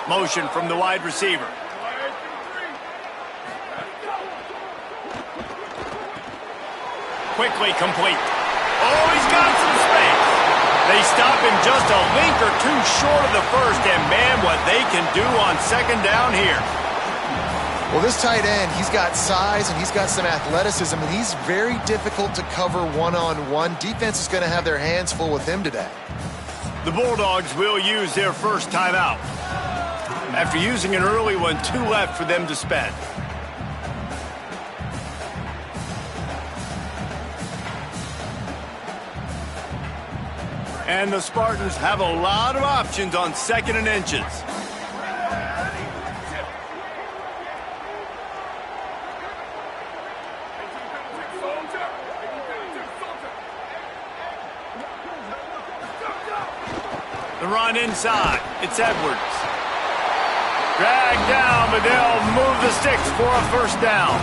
Motion from the wide receiver. Quickly complete. Oh, he's got some space. They stop him just a link or two short of the first, and man, what they can do on second down here. Well, this tight end, he's got size and he's got some athleticism, and he's very difficult to cover one-on-one. Defense is going to have their hands full with him today. The Bulldogs will use their first timeout. After using an early one, 2 left for them to spend. And the Spartans have a lot of options on 2nd and inches. The run inside. It's Edwards. Dragged down, but they'll move the sticks for a first down.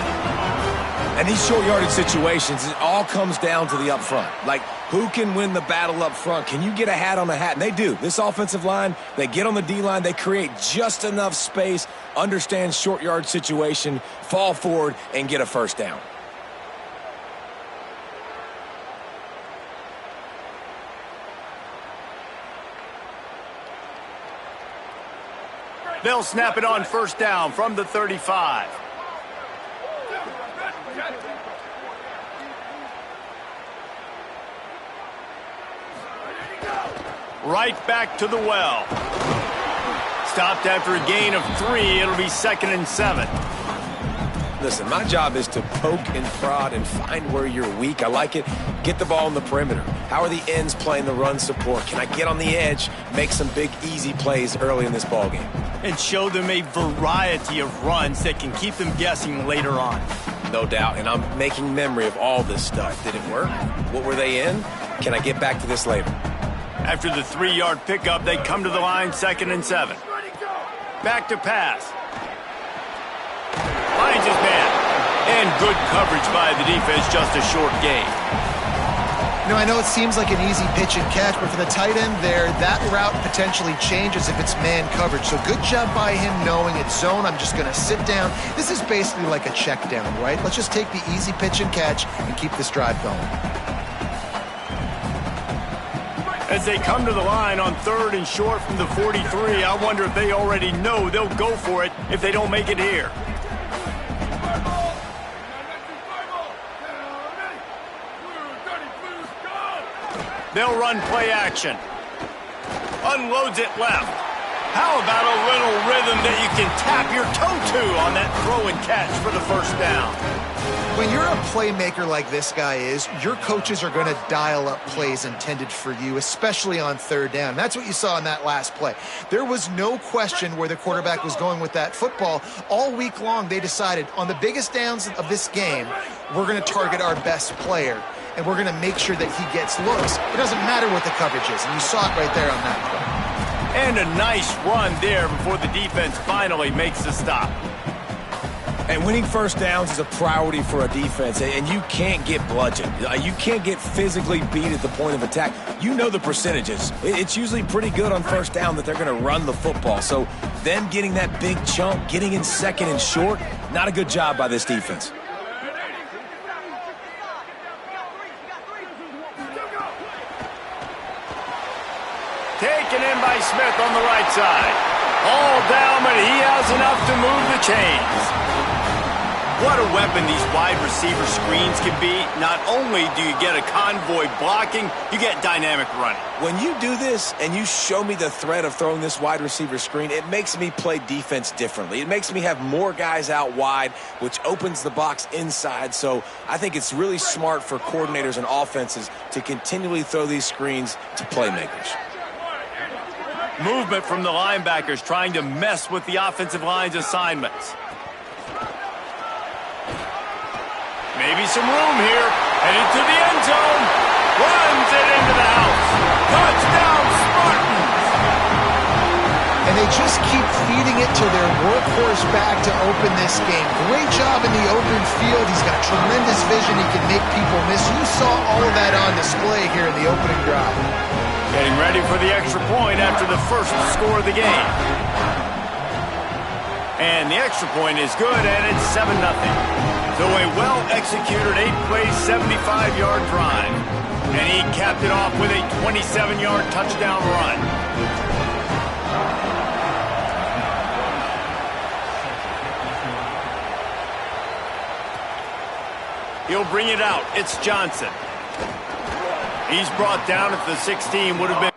And these short yardage situations, it all comes down to the up front. Like, who can win the battle up front? Can you get a hat on a hat? And they do. This offensive line, they get on the D-line, they create just enough space, understand short yard situation, fall forward, and get a first down. They'll snap it on first down from the 35. Right back to the well. Stopped after a gain of 3. It'll be 2nd and 7. Listen, my job is to poke and prod and find where you're weak. I like it. Get the ball in the perimeter. How are the ends playing the run support? Can I get on the edge, make some big, easy plays early in this ballgame? And show them a variety of runs that can keep them guessing later on. No doubt, and I'm making memory of all this stuff. Did it work? What were they in? Can I get back to this later? After the 3-yard pickup, they come to the line 2nd and 7. Back to pass. Finds his man. And good coverage by the defense, just a short gain. You know, I know it seems like an easy pitch and catch, but for the tight end there, that route potentially changes if it's man coverage. So good job by him knowing it's zone. I'm just going to sit down. This is basically like a check down, right? Let's just take the easy pitch and catch and keep this drive going. As they come to the line on 3rd and short from the 43, I wonder if they already know they'll go for it if they don't make it here. They'll run play action. Unloads it left. How about a little rhythm that you can tap your toe to on that throw and catch for the first down? When you're a playmaker like this guy is, your coaches are going to dial up plays intended for you, especially on 3rd down. That's what you saw in that last play. There was no question where the quarterback was going with that football. All week long, they decided on the biggest downs of this game, we're going to target our best player, and we're going to make sure that he gets looks. It doesn't matter what the coverage is, and you saw it right there on that play. And a nice run there before the defense finally makes the stop. And winning first downs is a priority for a defense, and you can't get bludgeoned. You can't get physically beat at the point of attack. You know the percentages. It's usually pretty good on first down that they're going to run the football. So them getting that big chunk, getting in 2nd and short, not a good job by this defense. Taken in by Smith on the right side. All down, but he has enough to move the chains. What a weapon these wide receiver screens can be. Not only do you get a convoy blocking, you get dynamic running. When you do this and you show me the threat of throwing this wide receiver screen, it makes me play defense differently. It makes me have more guys out wide, which opens the box inside. So I think it's really smart for coordinators and offenses to continually throw these screens to playmakers. Movement from the linebackers trying to mess with the offensive line's assignments. Maybe some room here. Headed to the end zone. Runs it into the house. Touchdown, Spartans! And they just keep feeding it to their workhorse back to open this game. Great job in the open field. He's got tremendous vision. He can make people miss. You saw all of that on display here in the opening drive. Getting ready for the extra point after the first score of the game. And the extra point is good, and it's 7-0. So a well-executed 8-play, 75-yard drive. And he capped it off with a 27-yard touchdown run. He'll bring it out. It's Johnson. He's brought down at the 16. Would have been...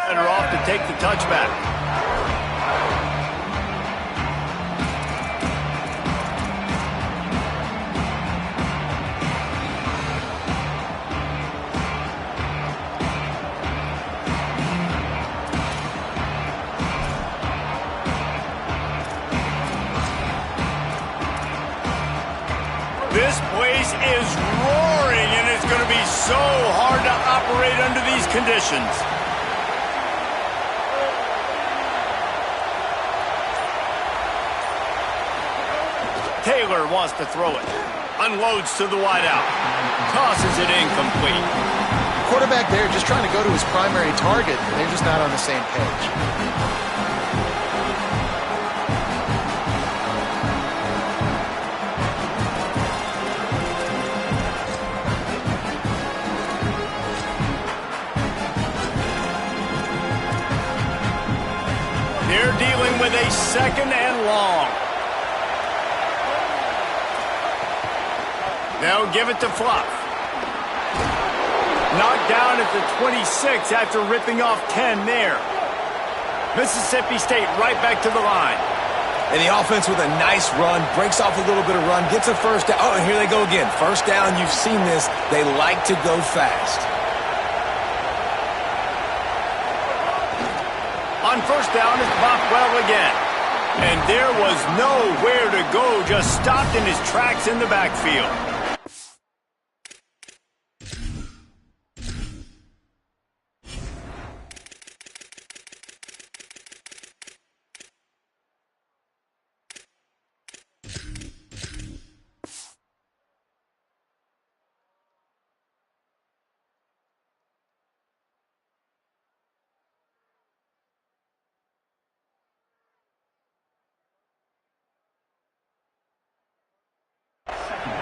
And are off to take the touchback. This place is roaring, and it's going to be so hard to operate under these conditions. Taylor wants to throw it. Unloads to the wideout. Tosses it incomplete. Quarterback there just trying to go to his primary target, and they're just not on the same page. They're dealing with a 2nd and long. They'll give it to Fluff. Knocked down at the 26 after ripping off 10 there. Mississippi State right back to the line. And the offense with a nice run, breaks off a little bit of run, gets a first down. Oh, and here they go again. First down, you've seen this. They like to go fast. On first down, it's Bothwell again. And there was nowhere to go, just stopped in his tracks in the backfield.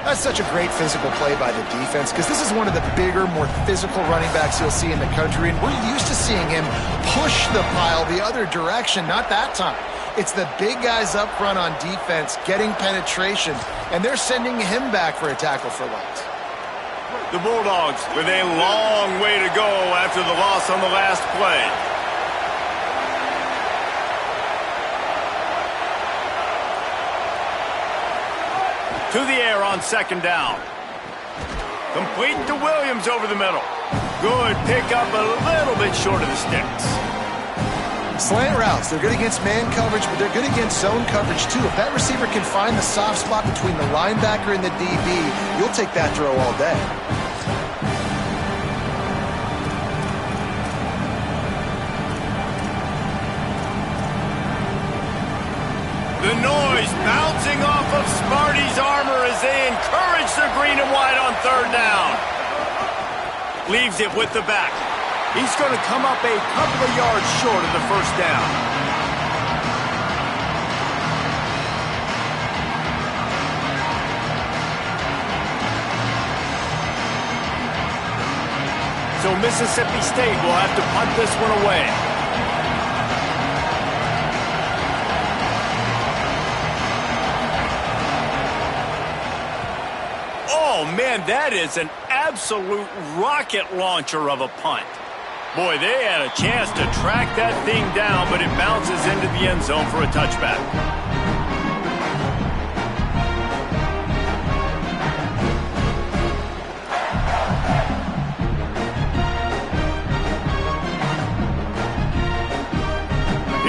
That's such a great physical play by the defense because this is one of the bigger, more physical running backs you'll see in the country, and we're used to seeing him push the pile the other direction. Not that time. It's the big guys up front on defense getting penetration, and they're sending him back for a tackle for loss. The Bulldogs with a long way to go after the loss on the last play. To the air on 2nd down. Complete to Williams over the middle. Good pickup, a little bit short of the sticks. Slant routes, they're good against man coverage, but they're good against zone coverage too. If that receiver can find the soft spot between the linebacker and the DB, you'll take that throw all day. The noise bouncing off of Smarty's armor as they encourage the green and white on 3rd down. Leaves it with the back. He's going to come up a couple of yards short of the 1st down. So Mississippi State will have to punt this one away. Oh, man, that is an absolute rocket launcher of a punt. Boy, they had a chance to track that thing down, but it bounces into the end zone for a touchback.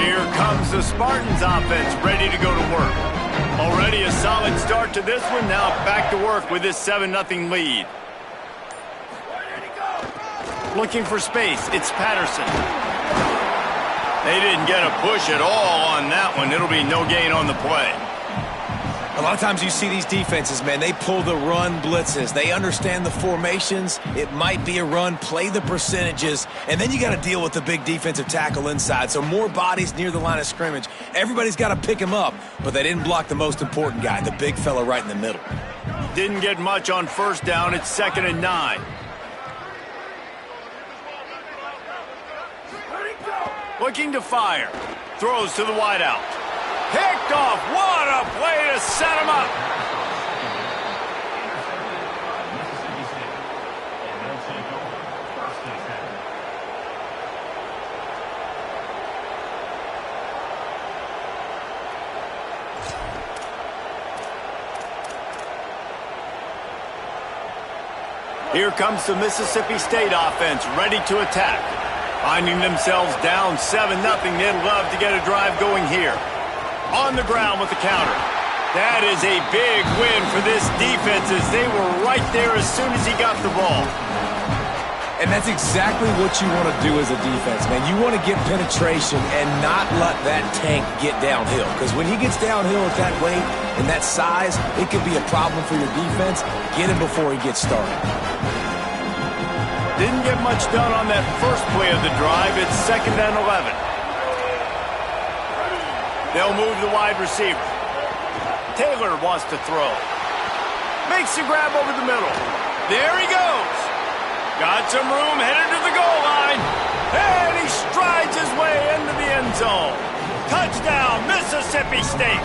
Here comes the Spartans offense, ready to go to work. Already a solid start to this one. Now back to work with this 7-0 lead. Looking for space. It's Patterson. They didn't get a push at all on that one. It'll be no gain on the play. A lot of times you see these defenses, man, they pull the run blitzes. They understand the formations. It might be a run, play the percentages, and then you got to deal with the big defensive tackle inside. So more bodies near the line of scrimmage. Everybody's got to pick him up, but they didn't block the most important guy, the big fella right in the middle. Didn't get much on first down. It's 2nd and 9. Looking to fire. Throws to the wideout. Picked off. What a play to set him up. Here comes the Mississippi State offense, ready to attack. Finding themselves down 7-0, they'd love to get a drive going here. On the ground with the counter. That is a big win for this defense as they were right there as soon as he got the ball. And that's exactly what you want to do as a defense, man. You want to get penetration and not let that tank get downhill. Because when he gets downhill at that weight and that size, it could be a problem for your defense. Get him before he gets started. Didn't get much done on that first play of the drive. It's 2nd and 11. They'll move the wide receiver. Taylor wants to throw. Makes the grab over the middle. There he goes. Got some room, headed to the goal line. And he strides his way into the end zone. Touchdown, Mississippi State.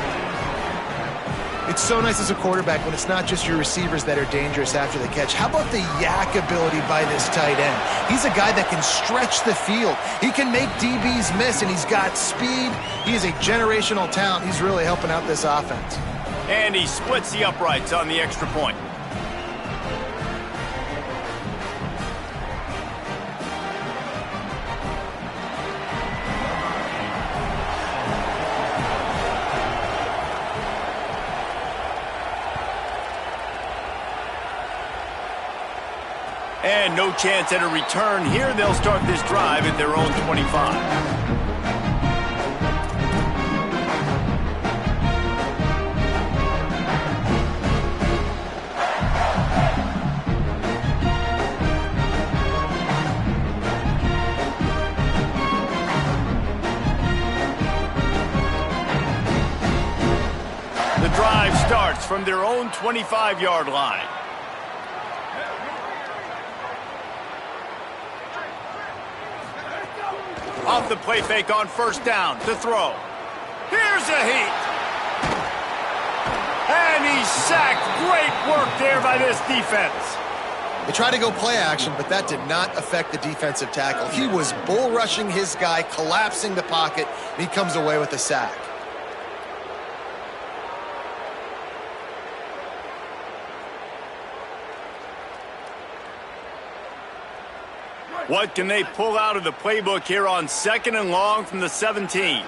It's so nice as a quarterback when it's not just your receivers that are dangerous after the catch. How about the yak ability by this tight end? He's a guy that can stretch the field. He can make DBs miss, and he's got speed. He is a generational talent. He's really helping out this offense. And he splits the uprights on the extra point. And no chance at a return here. They'll start this drive at their own 25. The drive starts from their own 25-yard line. Off the play fake on first down to throw. Here's a heat. And he's sacked. Great work there by this defense. They tried to go play action, but that did not affect the defensive tackle. He was bull rushing his guy, collapsing the pocket, and he comes away with a sack. What can they pull out of the playbook here on 2nd and long from the 17?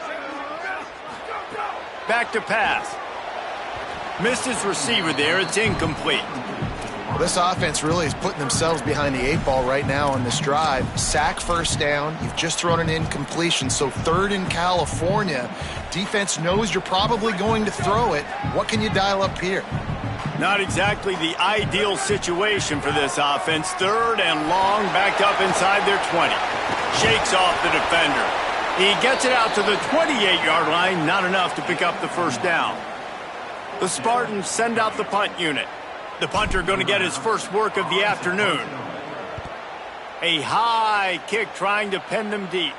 Back to pass. Missed his receiver there. It's incomplete. Well, this offense really is putting themselves behind the 8 ball right now on this drive. Sack first down. You've just thrown an incompletion, so 3rd in California. Defense knows you're probably going to throw it. What can you dial up here? Not exactly the ideal situation for this offense. 3rd and long, backed up inside their 20. Shakes off the defender. He gets it out to the 28-yard line. Not enough to pick up the first down. The Spartans send out the punt unit. The punter going to get his first work of the afternoon. A high kick trying to pin them deep.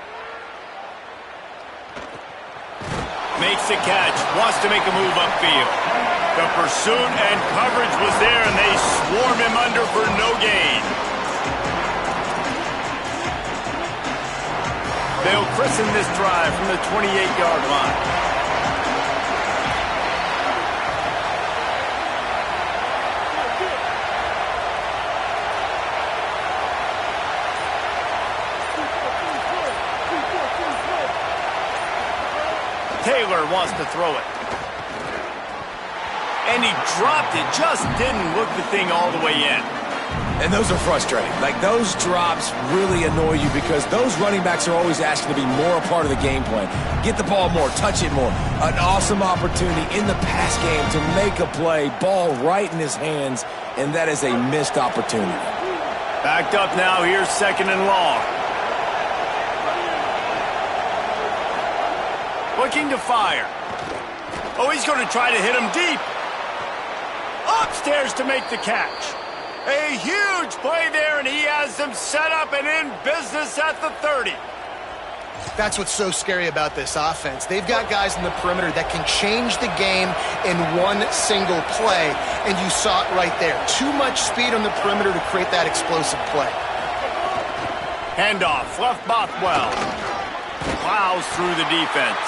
Makes the catch. Wants to make a move upfield. The pursuit and coverage was there, and they swarm him under for no gain. They'll christen this drive from the 28-yard line. Taylor wants to throw it. And he dropped it, just didn't look the thing all the way in. And those are frustrating. Like, those drops really annoy you because those running backs are always asking to be more a part of the game plan. Get the ball more, touch it more. An awesome opportunity in the pass game to make a play, ball right in his hands, and that is a missed opportunity. Backed up now, here's 2nd and long. Looking to fire. Oh, he's going to try to hit him deep. Upstairs to make the catch. A huge play there, and he has them set up and in business at the 30. That's what's so scary about this offense. They've got guys in the perimeter that can change the game in one single play, and you saw it right there. Too much speed on the perimeter to create that explosive play. Handoff, left Bothwell. Plows through the defense.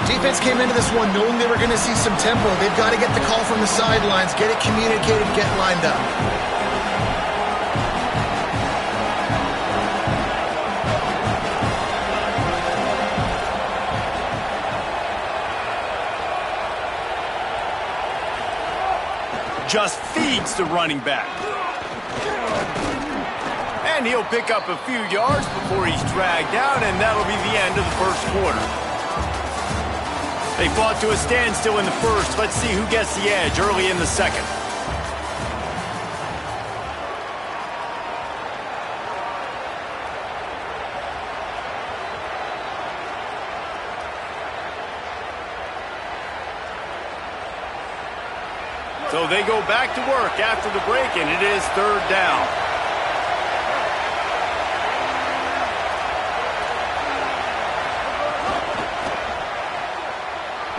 Defense came into this one knowing they were going to see some tempo. They've got to get the call from the sidelines, get it communicated, get lined up. Just feeds the running back. And he'll pick up a few yards before he's dragged down, and that'll be the end of the first quarter. They fought to a standstill in the first. Let's see who gets the edge early in the second. So they go back to work after the break, and it is 3rd down.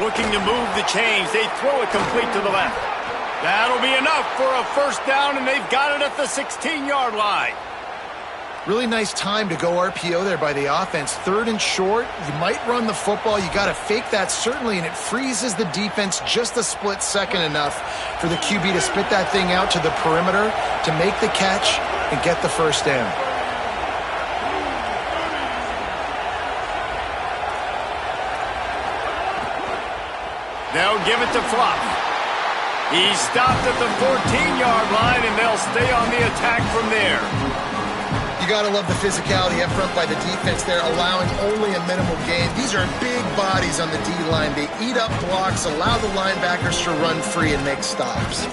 Looking to move the chains. They throw it complete to the left. That'll be enough for a first down, and they've got it at the 16-yard line. Really nice time to go RPO there by the offense. 3rd and short. You might run the football. You got to fake that, certainly, and it freezes the defense just a split second enough for the QB to spit that thing out to the perimeter, to make the catch, and get the first down. They'll give it to Fluff. He's stopped at the 14-yard line, and they'll stay on the attack from there. You got to love the physicality up front by the defense there, allowing only a minimal gain. These are big bodies on the D-line. They eat up blocks, allow the linebackers to run free and make stops.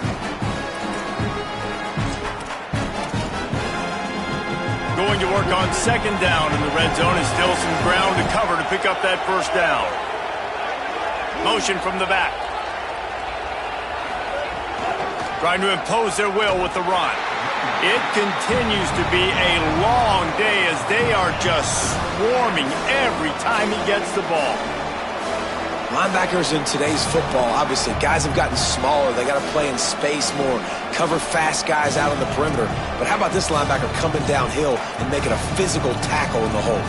Going to work on 2nd down in the red zone, and still some ground to cover to pick up that first down. Motion from the back. Trying to impose their will with the run. It continues to be a long day as they are just swarming every time he gets the ball. Linebackers in today's football, obviously, guys have gotten smaller. They got to play in space more, cover fast guys out on the perimeter. But how about this linebacker coming downhill and making a physical tackle in the hole?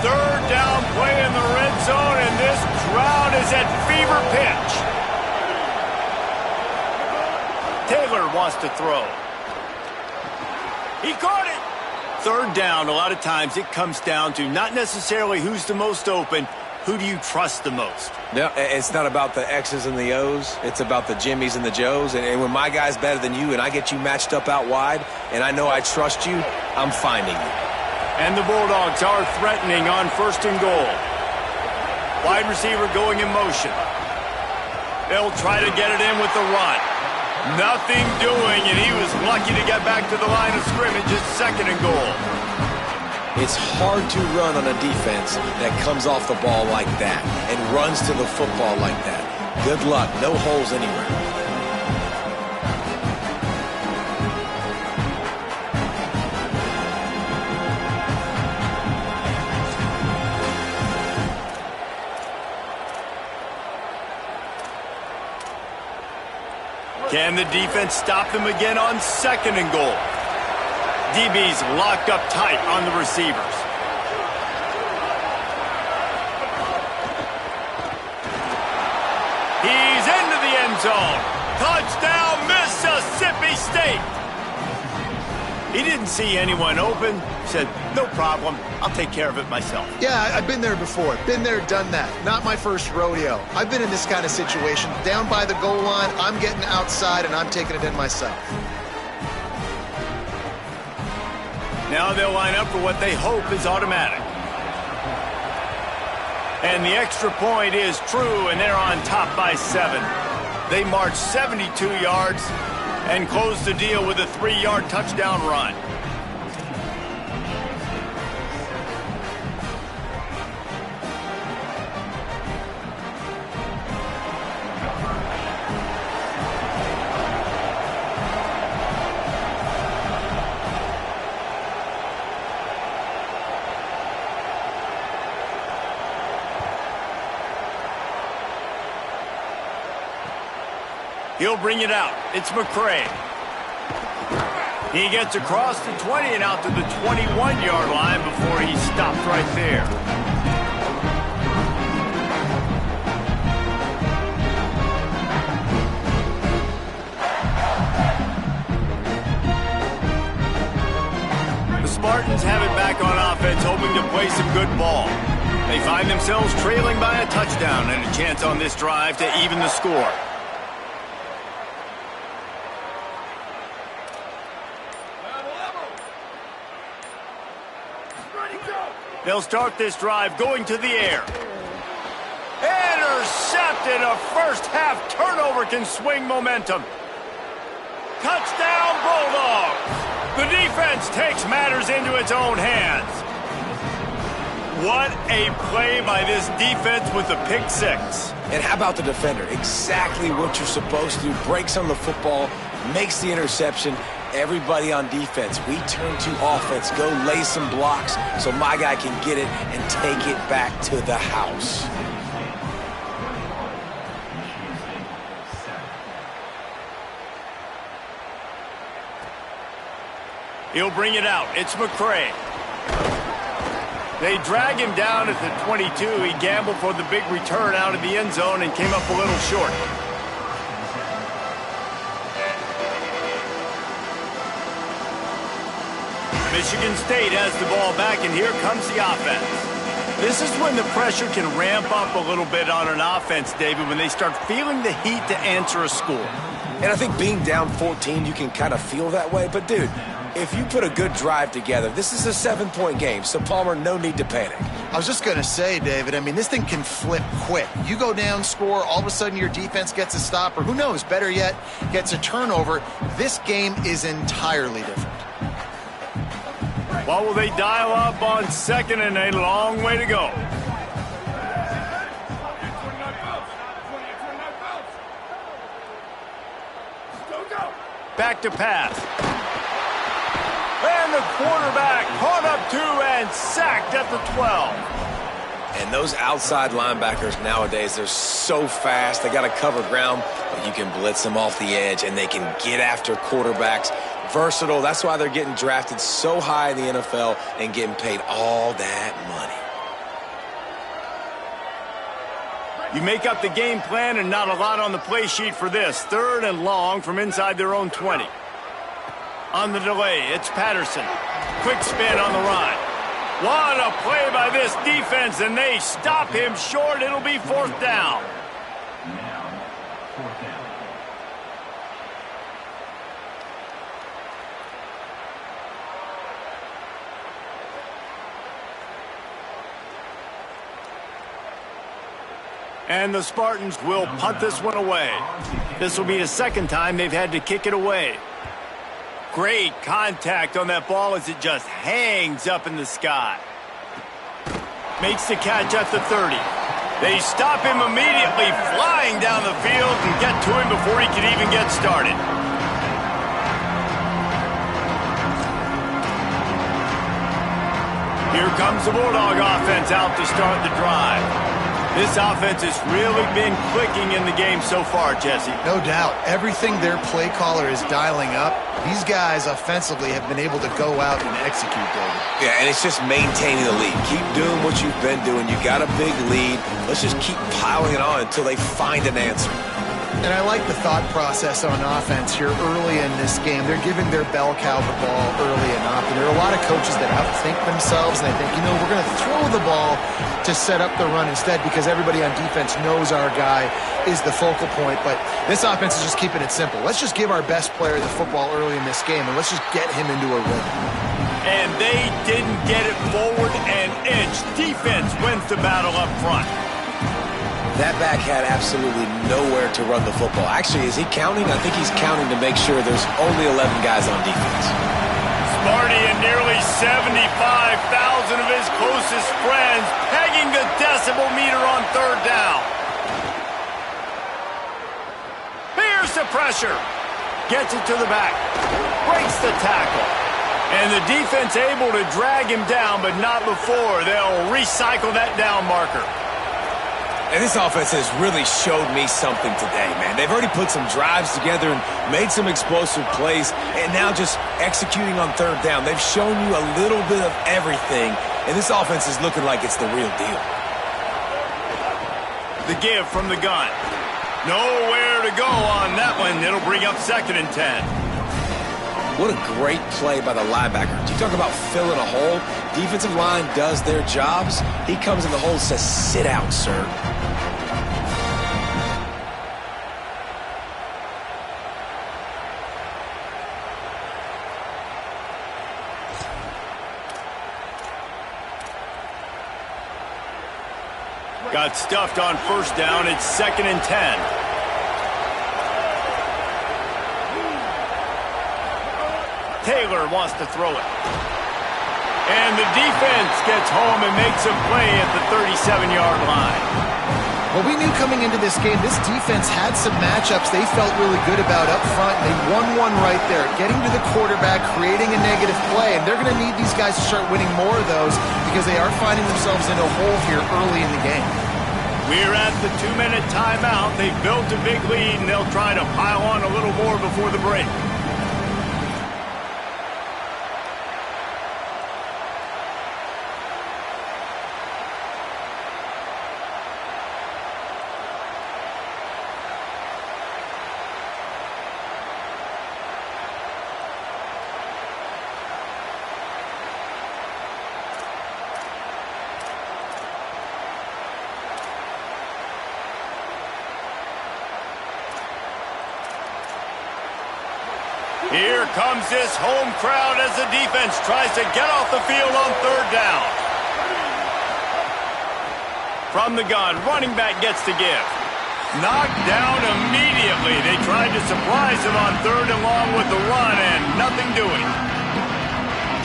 Third down play in the red zone, and this crowd is at fever pitch. Taylor wants to throw. He caught it. 3rd down, a lot of times it comes down to not necessarily who's the most open, who do you trust the most? No, it's not about the X's and the O's. It's about the Jimmies and the Joes. And when my guy's better than you and I get you matched up out wide and I know I trust you, I'm finding you. And the Bulldogs are threatening on 1st and goal. Wide receiver going in motion. They'll try to get it in with the run. Nothing doing, and he was lucky to get back to the line of scrimmage at 2nd and goal. It's hard to run on a defense that comes off the ball like that and runs to the football like that. Good luck. No holes anywhere. Can the defense stop them again on 2nd and goal? DB's locked up tight on the receivers. He's into the end zone. Touchdown, Mississippi State. He didn't see anyone open. Said, no problem. I'll take care of it myself. Yeah, I've been there before. Been there, done that. Not my first rodeo. I've been in this kind of situation. Down by the goal line, I'm getting outside, and I'm taking it in myself. Now they'll line up for what they hope is automatic. And the extra point is true, and they're on top by 7. They march 72 yards and close the deal with a 3-yard touchdown run. He'll bring it out. It's McCray. He gets across the 20 and out to the 21-yard line before he stopped right there. The Spartans have it back on offense, hoping to play some good ball. They find themselves trailing by a touchdown and a chance on this drive to even the score. They'll start this drive going to the air. Intercepted. A first-half turnover can swing momentum. Touchdown, Bulldogs. The defense takes matters into its own hands. What a play by this defense with the pick 6. And how about the defender? Exactly what you're supposed to do. Breaks on the football, makes the interception. Everybody on defense, we turn to offense. Go lay some blocks so my guy can get it and take it back to the house. He'll bring it out. It's McCray. They drag him down at the 22. He gambled for the big return out of the end zone and came up a little short. Michigan State has the ball back, and here comes the offense. This is when the pressure can ramp up a little bit on an offense, David, when they start feeling the heat to answer a score. And I think being down 14, you can kind of feel that way. But, dude, if you put a good drive together, this is a 7-point game. So, Palmer, no need to panic. I was just going to say, David, I mean, this thing can flip quick. You go down, score, all of a sudden your defense gets a stop, or who knows, better yet, gets a turnover. This game is entirely different. What will they dial up on 2nd and a long way to go? Back to pass. And the quarterback caught up 2 and sacked at the 12. And those outside linebackers nowadays, they're so fast. They got to cover ground, but you can blitz them off the edge, and they can get after quarterbacks. Versatile. That's why they're getting drafted so high in the NFL and getting paid all that money. You make up the game plan and not a lot on the play sheet for this. 3rd and long from inside their own 20. On the delay, it's Patterson. Quick spin on the run. What a play by this defense, and they stop him short. It'll be 4th down. And the Spartans will punt this one away. This will be the 2nd time they've had to kick it away. Great contact on that ball as it just hangs up in the sky. Makes the catch at the 30. They stop him immediately, flying down the field and get to him before he can even get started. Here comes the Bulldog offense out to start the drive. This offense has really been clicking in the game so far, Jesse. No doubt. Everything their play caller is dialing up, these guys offensively have been able to go out and execute, David. Yeah, and it's just maintaining the lead. Keep doing what you've been doing. You got a big lead. Let's just keep piling it on until they find an answer. And I like the thought process on offense here early in this game. They're giving their bell cow the ball early enough. And there are a lot of coaches that outthink themselves, and they think, you know, we're going to throw the ball to set up the run instead because everybody on defense knows our guy is the focal point. But this offense is just keeping it simple. Let's just give our best player the football early in this game, and let's just get him into a rhythm. And they didn't get it forward an inch. Defense wins the battle up front. That back had absolutely nowhere to run the football. Actually, is he counting? I think he's counting to make sure there's only 11 guys on defense. Smarty and nearly 75,000 of his closest friends pegging the decibel meter on third down. Here's the pressure. Gets it to the back. Breaks the tackle. And the defense able to drag him down, but not before they'll recycle that down marker. And this offense has really showed me something today, man. They've already put some drives together and made some explosive plays, and now just executing on third down. They've shown you a little bit of everything, and this offense is looking like it's the real deal. The give from the gun. Nowhere to go on that one. It'll bring up 2nd and 10. What a great play by the linebacker. You talk about filling a hole. Defensive line does their jobs. He comes in the hole and says, sit out, sir. Got stuffed on first down. It's 2nd and 10. Taylor wants to throw it. And the defense gets home and makes a play at the 37-yard line. Well, we knew coming into this game, this defense had some matchups they felt really good about up front. They won one right there, getting to the quarterback, creating a negative play. And they're going to need these guys to start winning more of those because they are finding themselves in a hole here early in the game. We're at the 2-minute timeout. They've built a big lead, and they'll try to pile on a little more before the break. Here comes this home crowd as the defense tries to get off the field on third down. From the gun, running back gets to give. Knocked down immediately. They tried to surprise him on third and long with the run, and nothing doing.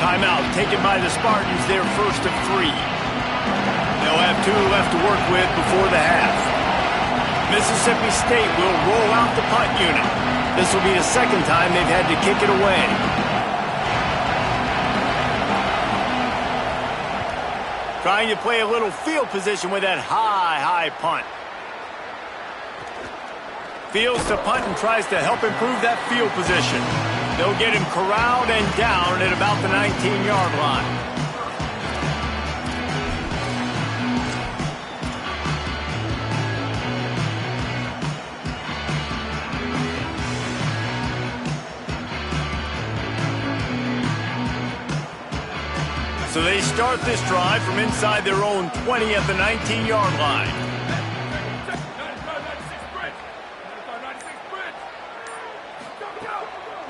Timeout taken by the Spartans, their first of 3. They'll have 2 left to work with before the half. Mississippi State will roll out the punt unit. This will be the 2nd time they've had to kick it away. Trying to play a little field position with that high punt. Fields to punt and tries to help improve that field position. They'll get him corralled and down at about the 19-yard line. So they start this drive from inside their own 20 at the 19-yard line.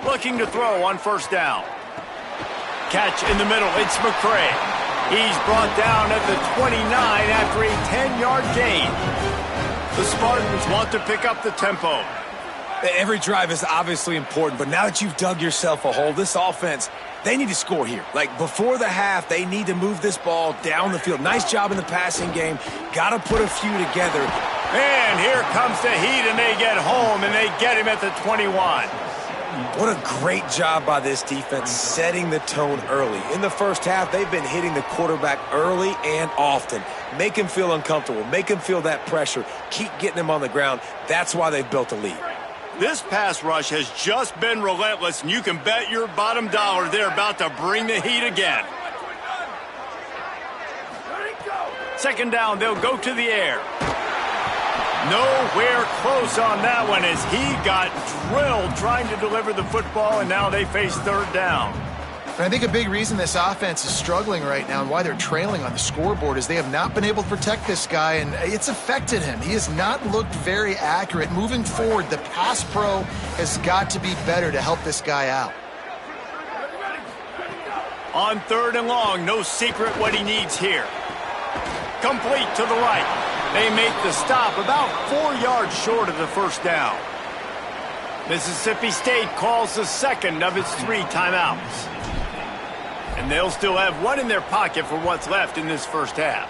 Looking to throw on first down. Catch in the middle. It's McCray. He's brought down at the 29 after a 10-yard gain. The Spartans want to pick up the tempo. Every drive is obviously important, but now that you've dug yourself a hole, this offense, they need to score here. Like, before the half, they need to move this ball down the field. Nice job in the passing game. Got to put a few together. And here comes the heat, and they get home, and they get him at the 21. What a great job by this defense setting the tone early. In the first half, they've been hitting the quarterback early and often. Make him feel uncomfortable. Make him feel that pressure. Keep getting him on the ground. That's why they've built a lead. This pass rush has just been relentless, and you can bet your bottom dollar they're about to bring the heat again. Second down, they'll go to the air. Nowhere close on that one as he got drilled trying to deliver the football, and now they face third down. And I think a big reason this offense is struggling right now and why they're trailing on the scoreboard is they have not been able to protect this guy, and it's affected him. He has not looked very accurate. Moving forward, the pass pro has got to be better to help this guy out. On third and long, no secret what he needs here. Complete to the right. They make the stop about 4 yards short of the first down. Mississippi State calls the second of its 3 timeouts. And they'll still have one in their pocket for what's left in this first half.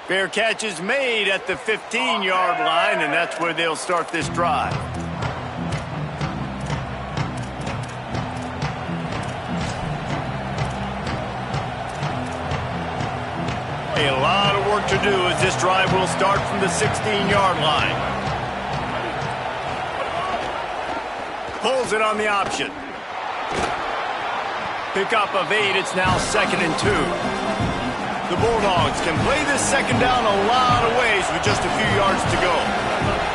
Fair catch is made at the 15-yard line, and that's where they'll start this drive. A lot of work to do as this drive will start from the 16-yard line. Pulls it on the option. Pickup of 8, it's now 2nd and 2. The Bulldogs can play this second down a lot of ways with just a few yards to go.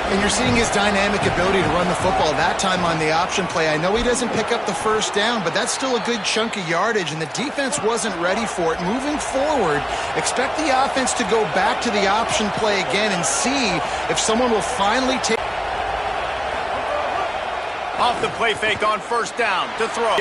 And you're seeing his dynamic ability to run the football, that time on the option play. I know he doesn't pick up the first down, but that's still a good chunk of yardage, and the defense wasn't ready for it. Moving forward, expect the offense to go back to the option play again and see if someone will finally take... Off the play fake on first down to throw.